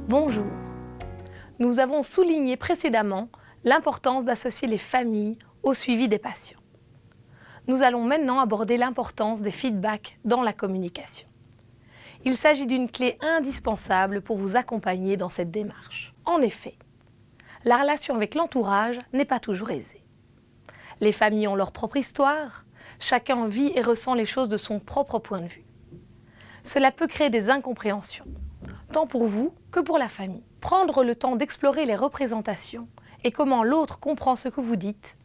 Bonjour. Nous avons souligné précédemment l'importance d'associer les familles au suivi des patients. Nous allons maintenant aborder l'importance des feedbacks dans la communication. Il s'agit d'une clé indispensable pour vous accompagner dans cette démarche. En effet, la relation avec l'entourage n'est pas toujours aisée. Les familles ont leur propre histoire, chacun vit et ressent les choses de son propre point de vue. Cela peut créer des incompréhensions, tant pour vous que pour la famille. Prendre le temps d'explorer les représentations et comment l'autre comprend ce que vous dites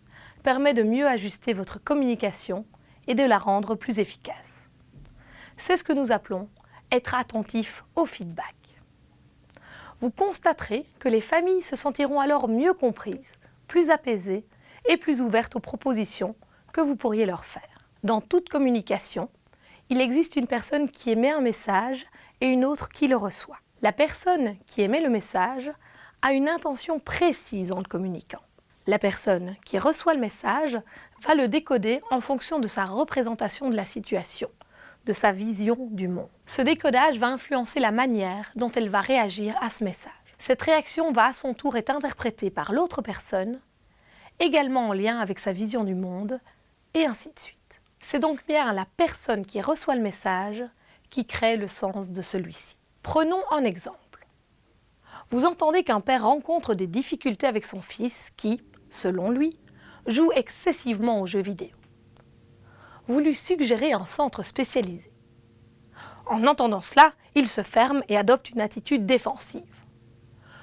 permet de mieux ajuster votre communication et de la rendre plus efficace. C'est ce que nous appelons être attentif au feedback. Vous constaterez que les familles se sentiront alors mieux comprises, plus apaisées et plus ouvertes aux propositions que vous pourriez leur faire. Dans toute communication, il existe une personne qui émet un message et une autre qui le reçoit. La personne qui émet le message a une intention précise en le communiquant. La personne qui reçoit le message va le décoder en fonction de sa représentation de la situation, de sa vision du monde. Ce décodage va influencer la manière dont elle va réagir à ce message. Cette réaction va à son tour être interprétée par l'autre personne, également en lien avec sa vision du monde, et ainsi de suite. C'est donc bien la personne qui reçoit le message qui crée le sens de celui-ci. Prenons un exemple. Vous entendez qu'un père rencontre des difficultés avec son fils qui, selon lui, joue excessivement aux jeux vidéo. Vous lui suggérez un centre spécialisé. En entendant cela, il se ferme et adopte une attitude défensive.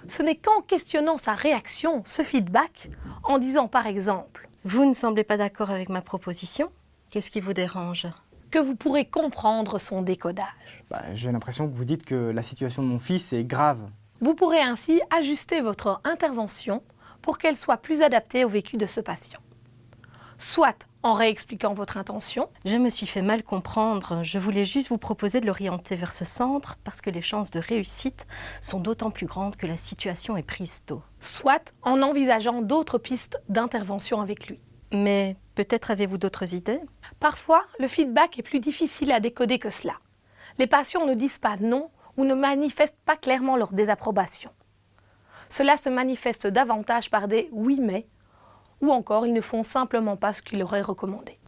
Ce n'est qu'en questionnant sa réaction, ce feedback, en disant par exemple « Vous ne semblez pas d'accord avec ma proposition ? Qu'est-ce qui vous dérange ?» que vous pourrez comprendre son décodage. J'ai l'impression que vous dites que la situation de mon fils est grave. Vous pourrez ainsi ajuster votre intervention pour qu'elle soit plus adaptée au vécu de ce patient. Soit en réexpliquant votre intention. Je me suis fait mal comprendre. Je voulais juste vous proposer de l'orienter vers ce centre parce que les chances de réussite sont d'autant plus grandes que la situation est prise tôt. Soit en envisageant d'autres pistes d'intervention avec lui. Mais peut-être avez-vous d'autres idées ? Parfois, le feedback est plus difficile à décoder que cela. Les patients ne disent pas non ou ne manifestent pas clairement leur désapprobation. Cela se manifeste davantage par des « oui mais » ou encore ils ne font simplement pas ce qu'il aurait recommandé.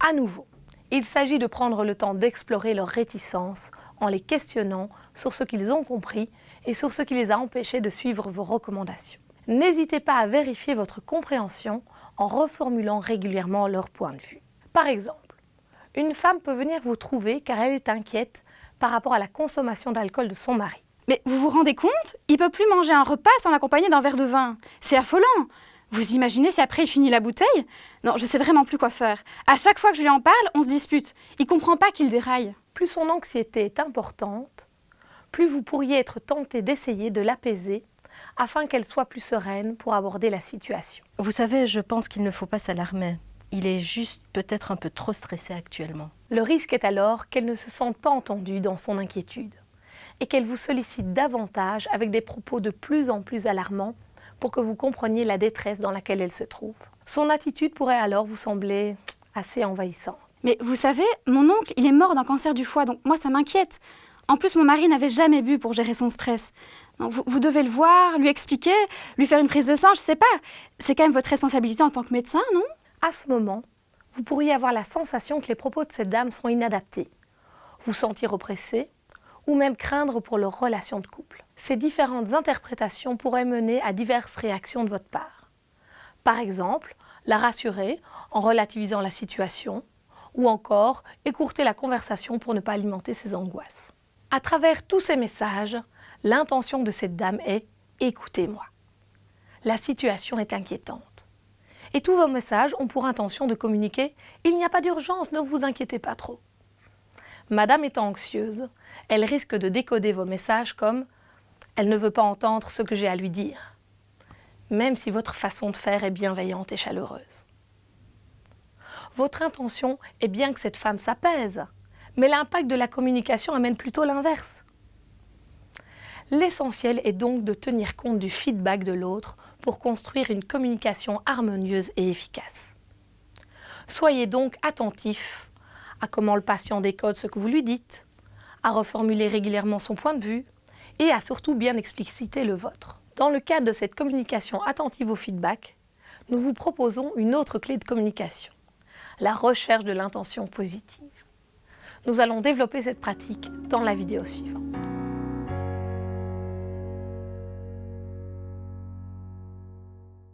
À nouveau, il s'agit de prendre le temps d'explorer leurs réticences en les questionnant sur ce qu'ils ont compris et sur ce qui les a empêchés de suivre vos recommandations. N'hésitez pas à vérifier votre compréhension en reformulant régulièrement leur point de vue. Par exemple, une femme peut venir vous trouver car elle est inquiète par rapport à la consommation d'alcool de son mari. Mais vous vous rendez compte ? Il ne peut plus manger un repas sans l'accompagner d'un verre de vin. C'est affolant. Vous imaginez si après il finit la bouteille ? Non, je sais vraiment plus quoi faire. À chaque fois que je lui en parle, on se dispute. Il ne comprend pas qu'il déraille. Plus son anxiété est importante, plus vous pourriez être tenté d'essayer de l'apaiser afin qu'elle soit plus sereine pour aborder la situation. Vous savez, je pense qu'il ne faut pas s'alarmer. Il est juste peut-être un peu trop stressé actuellement. Le risque est alors qu'elle ne se sente pas entendue dans son inquiétude et qu'elle vous sollicite davantage avec des propos de plus en plus alarmants pour que vous compreniez la détresse dans laquelle elle se trouve. Son attitude pourrait alors vous sembler assez envahissante. Mais vous savez, mon oncle, il est mort d'un cancer du foie, donc moi ça m'inquiète. En plus, mon mari n'avait jamais bu pour gérer son stress. Donc, vous devez le voir, lui expliquer, lui faire une prise de sang, je sais pas. C'est quand même votre responsabilité en tant que médecin, non ? À ce moment, vous pourriez avoir la sensation que les propos de cette dame sont inadaptés, vous sentir oppressé ou même craindre pour leur relation de couple. Ces différentes interprétations pourraient mener à diverses réactions de votre part. Par exemple, la rassurer en relativisant la situation ou encore écourter la conversation pour ne pas alimenter ses angoisses. À travers tous ces messages, l'intention de cette dame est « écoutez-moi ». La situation est inquiétante. Et tous vos messages ont pour intention de communiquer « il n'y a pas d'urgence, ne vous inquiétez pas trop ». Madame étant anxieuse, elle risque de décoder vos messages comme « elle ne veut pas entendre ce que j'ai à lui dire », même si votre façon de faire est bienveillante et chaleureuse. Votre intention est bien que cette femme s'apaise, mais l'impact de la communication amène plutôt l'inverse. L'essentiel est donc de tenir compte du feedback de l'autre pour construire une communication harmonieuse et efficace. Soyez donc attentif à comment le patient décode ce que vous lui dites, à reformuler régulièrement son point de vue et à surtout bien expliciter le vôtre. Dans le cadre de cette communication attentive au feedback, nous vous proposons une autre clé de communication, la recherche de l'intention positive. Nous allons développer cette pratique dans la vidéo suivante.